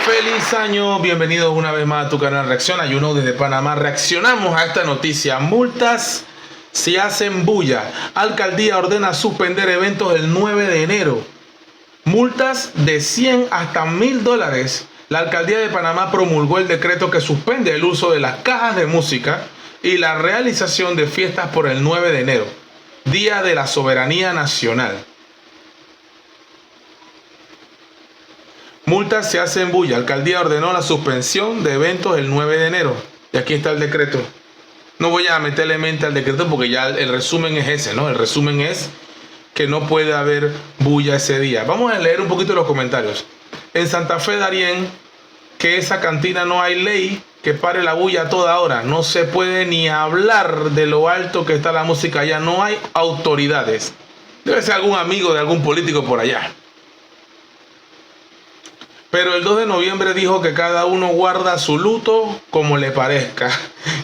Feliz año, bienvenidos una vez más a tu canal Reacciona. Yo desde Panamá. Reaccionamos a esta noticia. Multas se hacen bulla. Alcaldía ordena suspender eventos el 9 de enero. Multas de 100 hasta $1000. La Alcaldía de Panamá promulgó el decreto que suspende el uso de las cajas de música y la realización de fiestas por el 9 de enero, Día de la Soberanía Nacional. Multas se hacen bulla. Alcaldía ordenó la suspensión de eventos el 9 de enero. Y aquí está el decreto. No voy a meterle mente al decreto porque ya el resumen es ese, ¿no? El resumen es que no puede haber bulla ese día. Vamos a leer un poquito los comentarios. En Santa Fe, Darién, que esa cantina no hay ley que pare la bulla a toda hora. No se puede ni hablar de lo alto que está la música allá. No hay autoridades. Debe ser algún amigo de algún político por allá. Pero el 2 de noviembre dijo que cada uno guarda su luto como le parezca.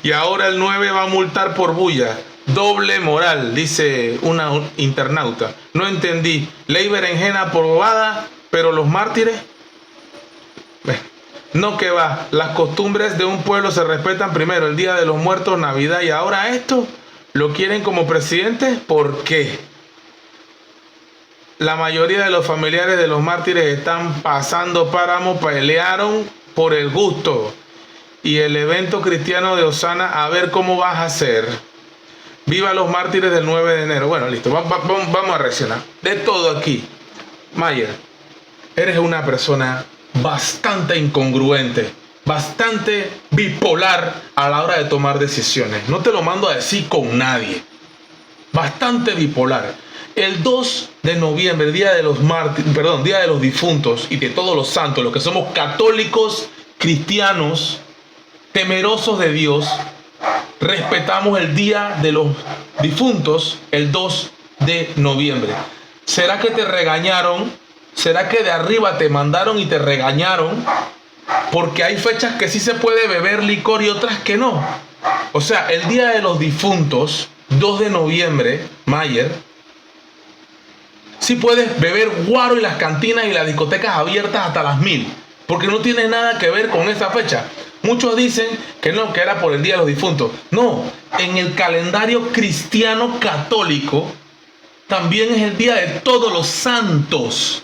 Y ahora el 9 va a multar por bulla. Doble moral, dice una internauta. No entendí. Ley berenjena aprobada, pero los mártires... No, que va. Las costumbres de un pueblo se respetan primero. El Día de los Muertos, Navidad. Y ahora esto, ¿lo quieren como presidente? ¿Por qué? La mayoría de los familiares de los mártires están pasando páramo, pelearon por el gusto. Y el evento cristiano de Osana, a ver cómo vas a hacer. Viva los mártires del 9 de enero. Bueno, listo, vamos a reaccionar. De todo aquí. Mayer, eres una persona bastante incongruente, bastante bipolar a la hora de tomar decisiones. No te lo mando a decir con nadie. Bastante bipolar. El 2 de noviembre, Día de los Día de los Difuntos y de todos los santos, los que somos católicos, cristianos, temerosos de Dios, respetamos el Día de los Difuntos el 2 de noviembre. ¿Será que te regañaron? ¿Será que de arriba te mandaron y te regañaron? Porque hay fechas que sí se puede beber licor y otras que no. O sea, el Día de los Difuntos, 2 de noviembre, Mayer, sí puedes beber guaro y las cantinas y las discotecas abiertas hasta las 1000, porque no tiene nada que ver con esa fecha. Muchos dicen que no, que era por el Día de los Difuntos. No, en el calendario cristiano católico también es el Día de todos los santos.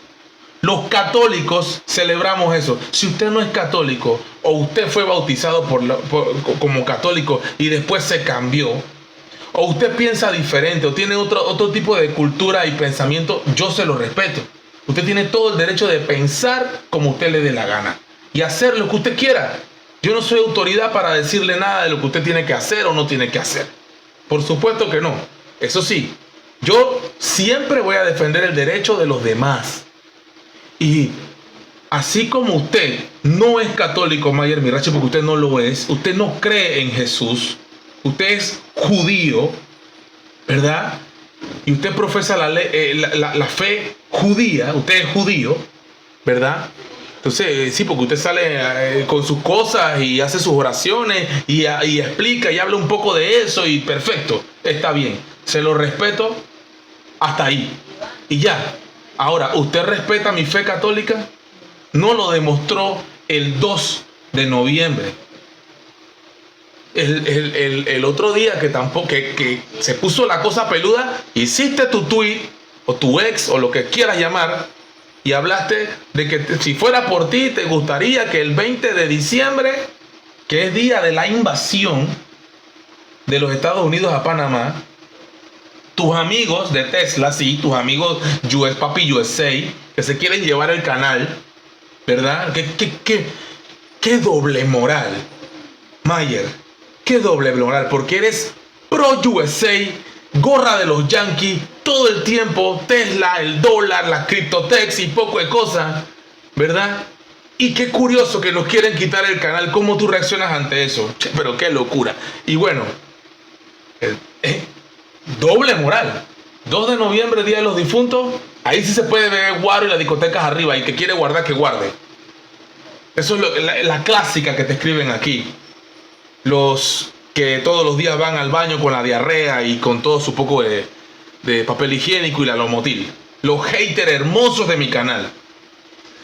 Los católicos celebramos eso. Si usted no es católico o usted fue bautizado como católico y después se cambió, o usted piensa diferente o tiene otro tipo de cultura y pensamiento, yo se lo respeto. Usted tiene todo el derecho de pensar como usted le dé la gana y hacer lo que usted quiera. Yo no soy autoridad para decirle nada de lo que usted tiene que hacer o no tiene que hacer. Por supuesto que no. Eso sí, yo siempre voy a defender el derecho de los demás. Y así como usted no es católico, Mayer Mirache, porque usted no lo es, usted no cree en Jesús, usted es judío, ¿verdad? Y usted profesa la fe judía, usted es judío, ¿verdad? Entonces, sí, porque usted sale con sus cosas y hace sus oraciones y explica y habla un poco de eso y perfecto, está bien, se lo respeto hasta ahí y ya. Ahora, ¿usted respeta mi fe católica? No lo demostró el 2 de noviembre. El otro día que se puso la cosa peluda, hiciste tu tweet o tu ex o lo que quieras llamar y hablaste de que si fuera por ti te gustaría que el 20 de diciembre, que es día de la invasión de los Estados Unidos a Panamá, tus amigos de Tesla, sí, tus amigos Papi USA, que se quieren llevar el canal, ¿verdad? ¿Qué doble moral, Mayer? ¿Qué doble moral? Porque eres pro USA, gorra de los Yankees, todo el tiempo, Tesla, el dólar, las criptotex y poco de cosas, ¿verdad? Y qué curioso que nos quieren quitar el canal. ¿Cómo tú reaccionas ante eso? Che, pero qué locura. Y bueno, doble moral. 2 de noviembre, Día de los Difuntos, ahí sí se puede beber guaro y las discotecas arriba. Y que quiere guardar, que guarde. Eso es la clásica que te escriben aquí. Los que todos los días van al baño con la diarrea y con todo su poco de papel higiénico y la lomotil. Los haters hermosos de mi canal.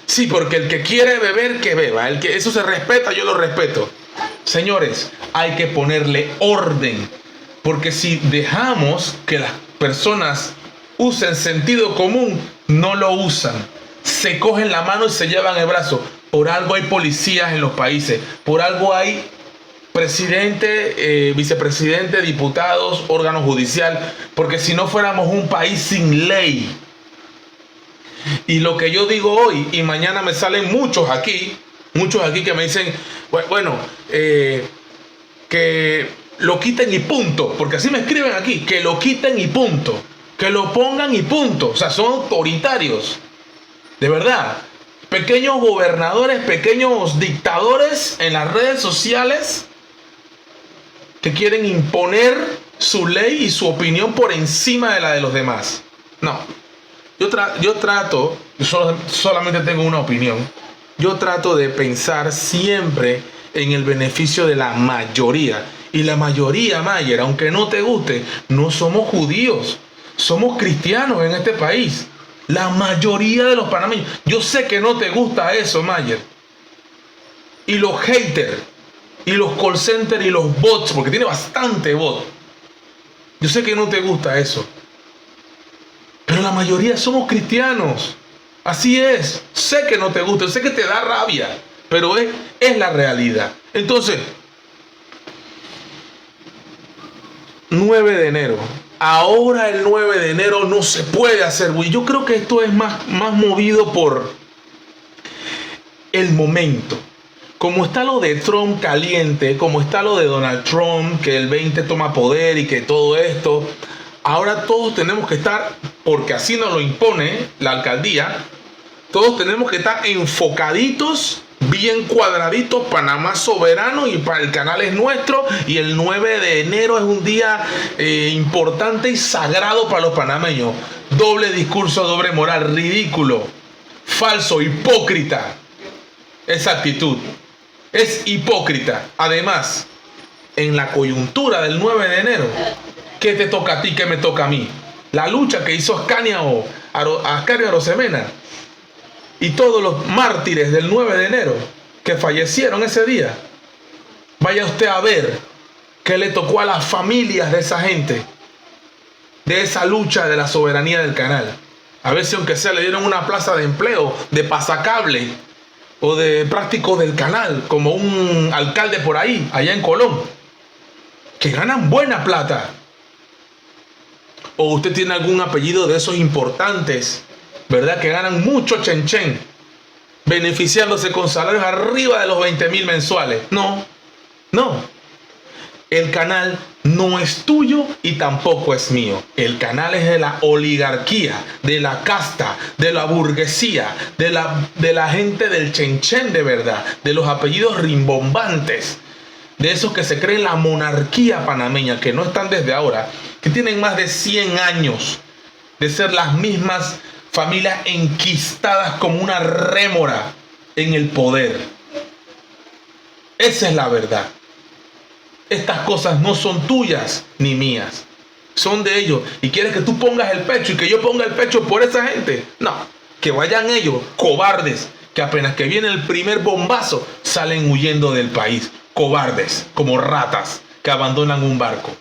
Sí, porque el que quiere beber, que beba. El que eso se respeta, yo lo respeto. Señores, hay que ponerle orden. Porque si dejamos que las personas usen sentido común, no lo usan. Se cogen la mano y se llevan el brazo. Por algo hay policías en los países. Por algo hay presidente, vicepresidente, diputados, órgano judicial. Porque si no fuéramos un país sin ley. Y lo que yo digo hoy y mañana me salen muchos aquí que me dicen, bueno, que lo quiten y punto. Porque así me escriben aquí, que lo quiten y punto. Que lo pongan y punto. O sea, son autoritarios. De verdad. Pequeños gobernadores, pequeños dictadores en las redes sociales que quieren imponer su ley y su opinión por encima de la de los demás. No. Yo solamente tengo una opinión. Yo trato de pensar siempre en el beneficio de la mayoría. Y la mayoría, Mayer, aunque no te guste, no somos judíos. Somos cristianos en este país. La mayoría de los panameños. Yo sé que no te gusta eso, Mayer. Y los haters, y los call centers, y los bots, porque tiene bastante bot. Yo sé que no te gusta eso. Pero la mayoría somos cristianos. Así es. Sé que no te gusta, sé que te da rabia, pero es la realidad. Entonces, 9 de enero. Ahora el 9 de enero no se puede hacer. Yo creo que esto es más movido por el momento. Como está lo de Trump caliente, como está lo de Donald Trump, que el 20 toma poder y que todo esto, ahora todos tenemos que estar, porque así nos lo impone la alcaldía, todos tenemos que estar enfocaditos, bien cuadraditos, Panamá soberano y para el canal es nuestro. Y el 9 de enero es un día importante y sagrado para los panameños. Doble discurso, doble moral, ridículo, falso, hipócrita. Esa actitud es hipócrita. Además, en la coyuntura del 9 de enero, ¿qué te toca a ti? ¿Qué me toca a mí? La lucha que hizo Ascanio Arosemena y todos los mártires del 9 de enero que fallecieron ese día. Vaya usted a ver qué le tocó a las familias de esa gente, de esa lucha de la soberanía del canal. A ver si aunque sea le dieron una plaza de empleo, de pasacable o de práctico del canal, como un alcalde por ahí, allá en Colón, que ganan buena plata. O usted tiene algún apellido de esos importantes, ¿verdad? Que ganan mucho chenchen, beneficiándose con salarios arriba de los 20,000 mensuales. No. El canal no es tuyo y tampoco es mío. El canal es de la oligarquía, de la casta, de la burguesía, de la gente del chenchen de verdad, de los apellidos rimbombantes, de esos que se creen la monarquía panameña, que no están desde ahora, que tienen más de 100 años de ser las mismas familias enquistadas como una rémora en el poder. Esa es la verdad. Estas cosas no son tuyas ni mías, son de ellos. Y quieres que tú pongas el pecho y que yo ponga el pecho por esa gente. No, que vayan ellos, cobardes, que apenas que viene el primer bombazo salen huyendo del país. Cobardes, como ratas que abandonan un barco.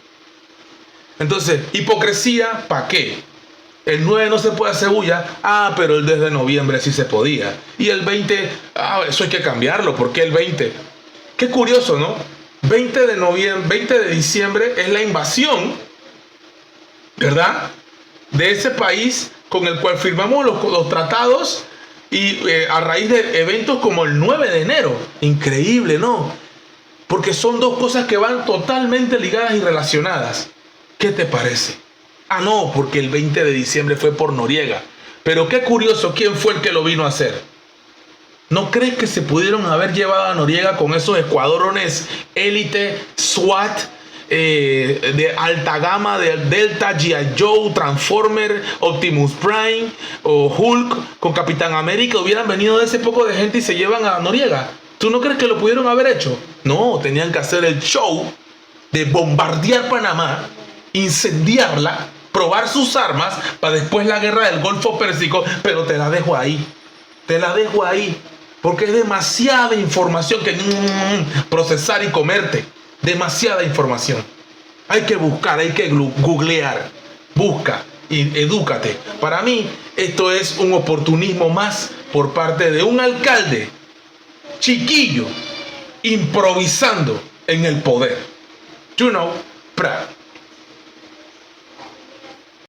Entonces, hipocresía, ¿para qué? El 9 no se puede hacer bulla. Pero el 10 de noviembre sí se podía. Y el 20, eso hay que cambiarlo. ¿Por qué el 20? Qué curioso, ¿no? 20 de noviembre, 20 de diciembre es la invasión, ¿verdad?, de ese país con el cual firmamos los tratados y a raíz de eventos como el 9 de enero. Increíble, ¿no? Porque son dos cosas que van totalmente ligadas y relacionadas. ¿Qué te parece? No, porque el 20 de diciembre fue por Noriega. Pero qué curioso, ¿quién fue el que lo vino a hacer? ¿No crees que se pudieron haber llevado a Noriega con esos escuadrones élite, SWAT, de alta gama, de Delta, G.I. Joe, Transformer, Optimus Prime o Hulk con Capitán América? Hubieran venido de ese poco de gente y se llevan a Noriega. ¿Tú no crees que lo pudieron haber hecho? No, tenían que hacer el show de bombardear Panamá, incendiarla, probar sus armas para después la guerra del Golfo Pérsico, pero te la dejo ahí. Te la dejo ahí, porque es demasiada información que procesar y comerte. Demasiada información. Hay que buscar, hay que googlear. Busca y edúcate. Para mí, esto es un oportunismo más por parte de un alcalde chiquillo, improvisando en el poder. You know, pra.